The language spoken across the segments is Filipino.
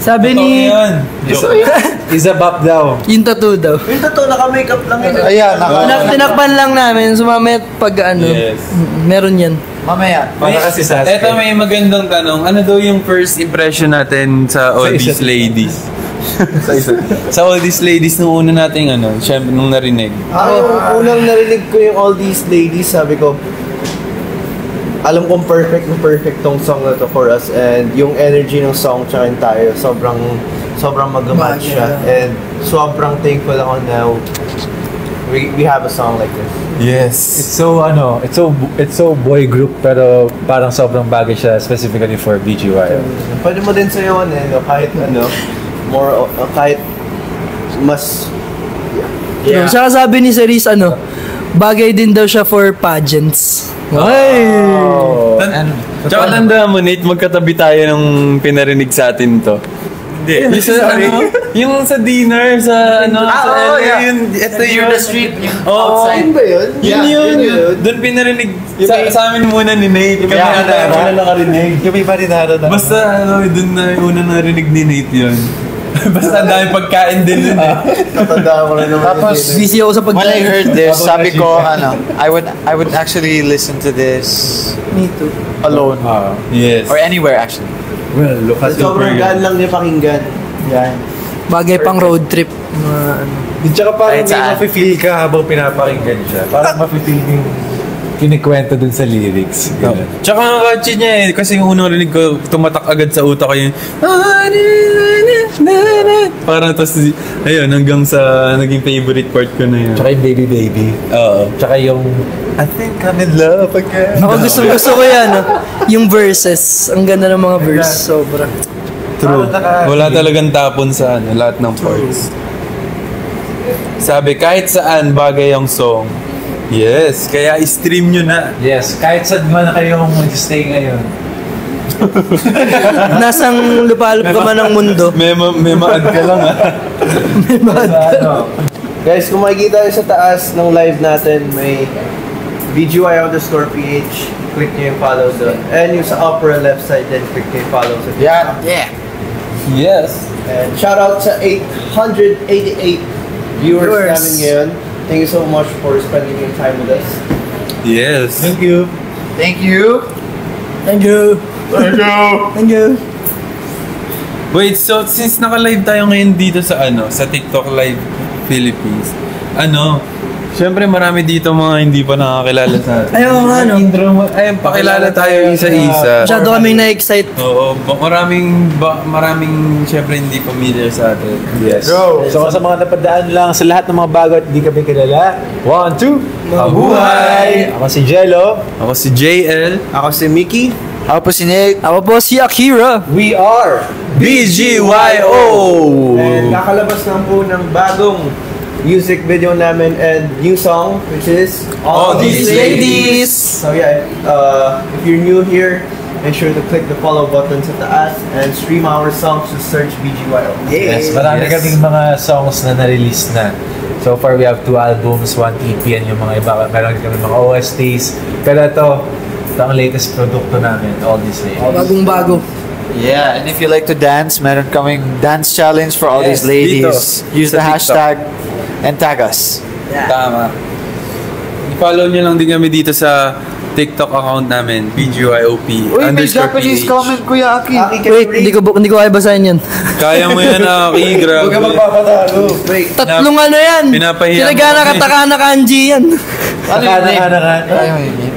Sabi ni... Isa bap daw. Yung tattoo daw. Yung tattoo, naka-makeup lang yun. Ayan, Tinakpan lang namin. So mamaya pag ano, meron yan. mamaya. Para kasi sa Eto may magandang tanong. Ano daw yung first impression natin sa All These Ladies? Sa All These Ladies nung una nating syempre nung narinig. Yung unang narinig ko yung All These Ladies, sabi ko, alam kong perfect tong song na to for us, and yung energy ng song tsaka yung tayo, sobrang mag-match siya, and sobrang thankful ako na we have a song like this. Yes. It's so boy group pero parang sobrang bagay siya specifically for BGY. Pwede mo din sa'yo kahit kahit mas Saka sabi ni Cerise bagay din daw siya for pageants. Tsaka tandaan mo, Nate, magkatabi tayo nung pinarinig sa atin to. Hindi. Yung sa dinner, sa ito yung the street, yung outside. ba yun? Yun. Doon pinarinig sa amin muna ni Nate. Kami wala nakarinig. Yung may marinara na. Basta doon na yung una narinig ni Nate yun. Basta ang dami pagkain din yun Natandaan ko na naman. Tapos, busy ako sa when I pagkain. heard this, sabi ko, I would actually listen to this Me too. alone. Yes. Or anywhere, actually. Well, look at Sobrang gaan lang niya pakinggan. Yeah. Bagay pang road trip. Tsaka parang Kahit may saan. mafe-feel ka habang pinapakinggan siya. Parang mafe-feel yung kinikwento dun sa lyrics. Ganun. Tsaka ang catchy niya kasi yung unang rinig ko, tumatak agad sa utak ko yung parang tapos, ayun, hanggang sa naging favorite part ko na yun. Tsaka yung baby baby. Oo. Tsaka yung I think I'm in love again. Ako gusto ko yan. Yung verses. Ang ganda ng mga verse. Sobra. True. Wala talagang tapon sa lahat ng parts. Sabi, kahit saan bagay ang song. Yes, kaya i-stream nyo na. Yes, kahit saan man kayong mag-stay ngayon. Nasang lupalop ka man ng mundo. May ma-add ka lang Guys, kung makikita nyo sa taas ng live natin, may BGY_PH. Click nyo yung follow doon. And yung sa upper left side din, click nyo yung follow sa Yeah. Yes. And shout out sa 888 viewers namin ngayon. Thank you so much for spending your time with us. Yes. Thank you. Thank you. Thank you. Thank you. Wait, so since naka-live tayo ngayon dito sa sa TikTok Live Philippines, syempre marami dito mga hindi pa nakakilala sa atin. Ayaw nga, Ayun, pakilala tayo isa-isa. Masyado kaming na-excite. Oo, maraming syempre hindi familiar sa atin. Yes. So sa mga napadaan lang sa lahat ng mga bago at hindi kami kilala. 1, 2. Mabuhay! Ako si Jello. Ako si JL. Ako si Mickey. Ako po si Nick. Ako po si Akira. We are BGYO! And kakalabas lang po ng bagong music video namin and new song, which is All These Ladies. So yeah, if you're new here, make sure to click the follow button sa taas and stream our songs. Just search BGYO. Yes, marami kaming mga songs na na-release na. So far, we have 2 albums, 1 EP, and yung mga iba, meron kami mga OSTs. Pero ito ang latest produkto namin, All These Ladies. Bagong-bago. Yeah, and if you like to dance, meron kaming dance challenge for all Yes, these ladies. dito, Use the sa TikTok. hashtag and tag us. Tama. I-follow nyo lang din kami dito sa TikTok account namin, BGYOP. Uy, may Japanese comment, Kuya Aki. Wait, hindi ko kaya basahin yan. Kaya mo yan, Aki. Grabe. Huwag ka magpapatalo. Wait, Tatlong yan. Pinapahiya mo Sinagana kami. katakana kanji yan. Ano yung name? Takana. Ay, may name.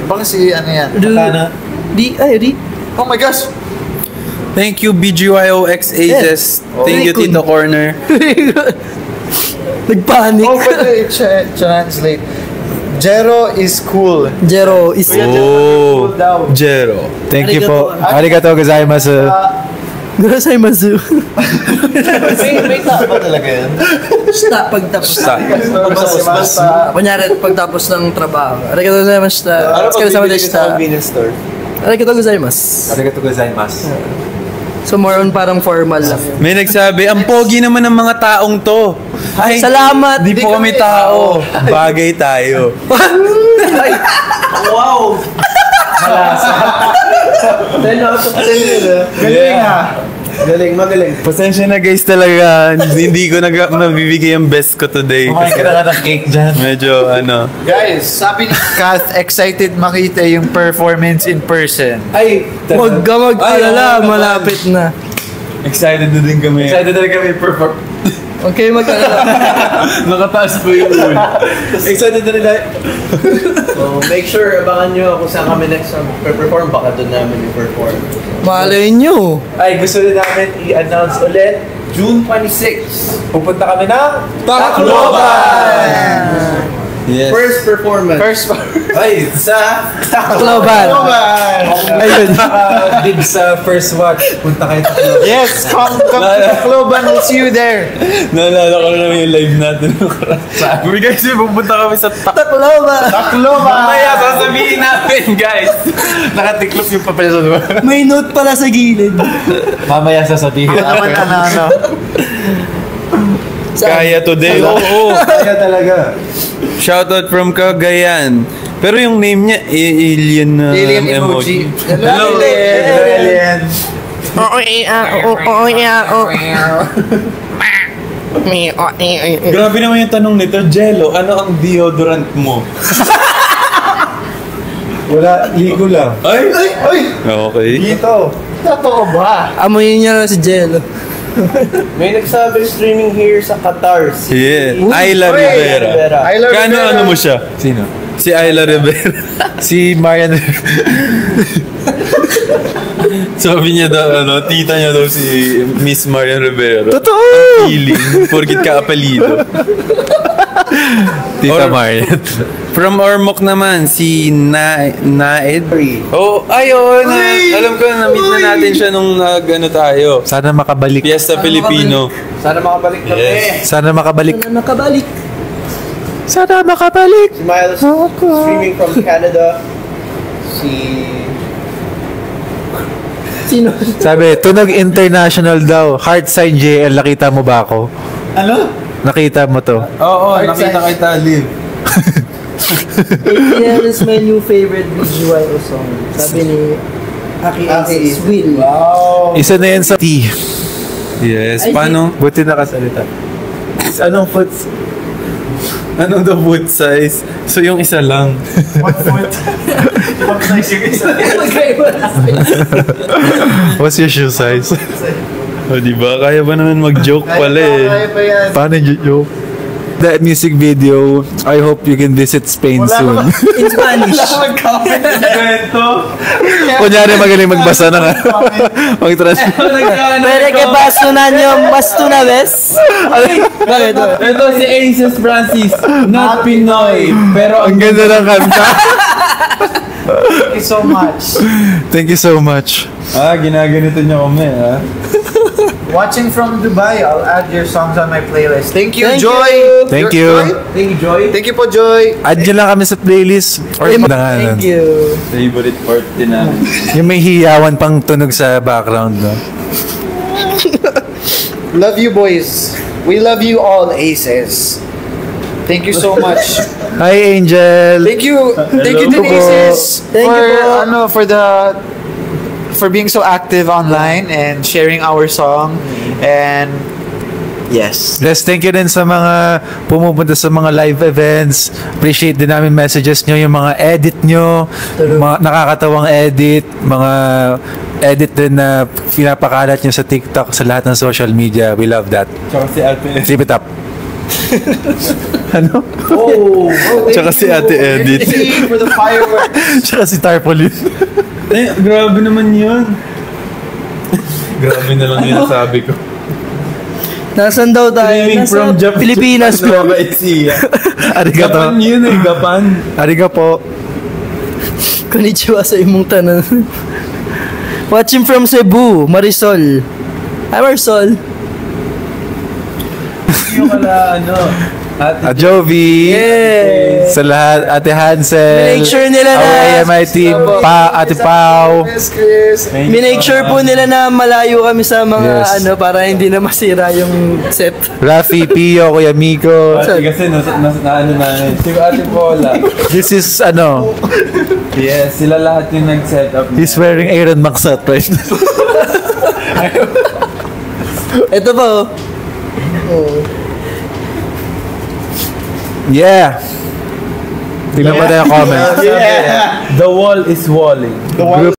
Baka si ano yan? Takana. Di. Oh my gosh! Thank you, BGYOXAS. Thank you, Very Tito Corner. Nagpanik. Oh, pwede translate. Jero is cool. Jero is... Oh, Jero. Thank you po. Arigatou gozaimasu. Gozaimasu. may tapa talaga yan. Stop pagtapos. Stop. Kunyari, pagtapos ng trabaho. Arigatou gozaimasu. Ano pag Arigatou bibili ka sa convenience store? gozaimasu. Arigatou gozaimasu. So more on parang formal lang. May nagsabi, ang pogi naman ng mga taong to. Ay, Salamat. di po kami tao. Bagay tayo. Wow! Malasa. 10 out of 10 yun, Galing ha. Magaling. Pasensya na guys talaga. Hindi ko mabibigay ang best ko today. Kumain ka na ng cake dyan. Medyo ano. Guys, sabi ni Kath, excited makita yung performance in person. Ay, Huwag ka mag-alala, Ay, oo, malapit na. Excited na din kami. excited na rin kami perform. Huwag kayo mag-alala. Nakataas po yung ulo. Excited na rin tayo. So, make sure, abangan nyo kung saan kami next perform. Baka doon namin i-perform. Malay nyo. Ay, gusto rin namin i-announce ulit, June 26, pupunta kami ng Tacloban! Yes. First performance. Ay, sa Tacloban. Ayun. Dib sa first watch, punta kayo Tacloban. Yes, come to Tacloban, we'll see you there. Naalala ko na naman yung live natin. Sabi guys, pupunta kami sa Tacloban. Mamaya sasabihin natin guys. Nakatiklop yung papel sa diba? May note pala sa gilid. Mamaya sasabihin Naman ano. Kaya today. Oo. Kaya talaga. Shoutout from Cagayan. Pero yung name niya, alien na Alien emoji. Hello. Alien. Grabe naman yung tanong nito, Jello, ano ang deodorant mo? Wala, ligo lang. Ay! Okay. Dito. Totoo ba? Amoyin niya na si Jello. May nagsabi streaming here sa Qatar. Si Yeah. Ayla Rivera. Rivera. Kano ano mo siya? Sino? Si Ayla Rivera. Si Marian. Sabi niya daw, tita niya daw si Miss Marian Rivera. Totoo! Ang feeling, porkit ka apelido. Tita Or- Marian. From Ormoc naman, si Naed. Oh, alam ko, na-meet na natin siya nung tayo. Sana makabalik. Fiesta Filipino. Sana makabalik kami. Yes. Sana makabalik. Na nakabalik. Sana makabalik. Si Miles streaming from Canada. Sino? Sabi, Tunog International daw. Heartside JL, nakita mo ba ako? Ano? Nakita mo to. Oo, nakita kay Talib. Yeah, is my new favorite BGYO song. Sabi ni Aki Aces Will. Isa na yan sa T. Yes, Ay, paano? Buti nakasalita. Anong foot? Anong the foot size? So yung isa lang. What's your shoe size? O diba? Kaya ba naman mag-joke pala eh? Paano yung joke? That music video, I hope you can visit Spain soon. In Spanish. Kunyari magaling magbasa na nga. Mag-translate. Pwede que paso na nyo mas una vez? Bakit? Ito si Aces Francis, not Pinoy, pero Ang ganda ng kanta. Thank you so much. Thank you so much. ginaganito niya kami ha? Watching from Dubai, I'll add your songs on my playlist. Thank you, Thank Joy. you. Thank Joy? you. Thank you, Joy. Thank you po, Joy. Add nyo lang kami sa playlist. Or Thank you. Favorite part din namin. Yung may hiyawan pang tunog sa background. No? Love you, boys. We love you all, Aces. Thank you so much. Hi, Angel. Thank you. Thank you, Hello po. Aces. Thank you po. For being so active online and sharing our song. And yes. Yes, thank you din sa mga pumupunta sa mga live events. Appreciate din namin messages nyo, yung mga edit nyo, mga nakakatawang edit, mga edit din na pinapakalat nyo sa TikTok, sa lahat ng social media. We love that. Tsaka si Ate Keep it up. Ano? Tsaka si Ate Edit. For the fireworks. Tsaka si Tarpaulin. Grabe naman yun. Grabe na lang yun sabi ko. Nasaan daw tayo? Streaming Nasa from Japan. Pilipinas po. Arigato. Japan yun eh, Japan. Ariga po. Konnichiwa sa imong tanan. Watching from Cebu, Marisol. Hi Marisol. Yung kala Ate Jovi. Yes. Sa lahat, Ate Hansel. Make sure nila na- Our AMI team, Ate Pau. Minake sure po nila na malayo kami sa mga Yes. para hindi na masira yung set. Rafi, Pio, Kuya Miko. kasi nasa namin. Si Ate Paula. This is Yes, sila lahat yung nag-set up. he's wearing Aaron Maxat right now. Ito pa oh. Yeah. Tingnan pa tayo comment. Yeah. The wall is walling. The wall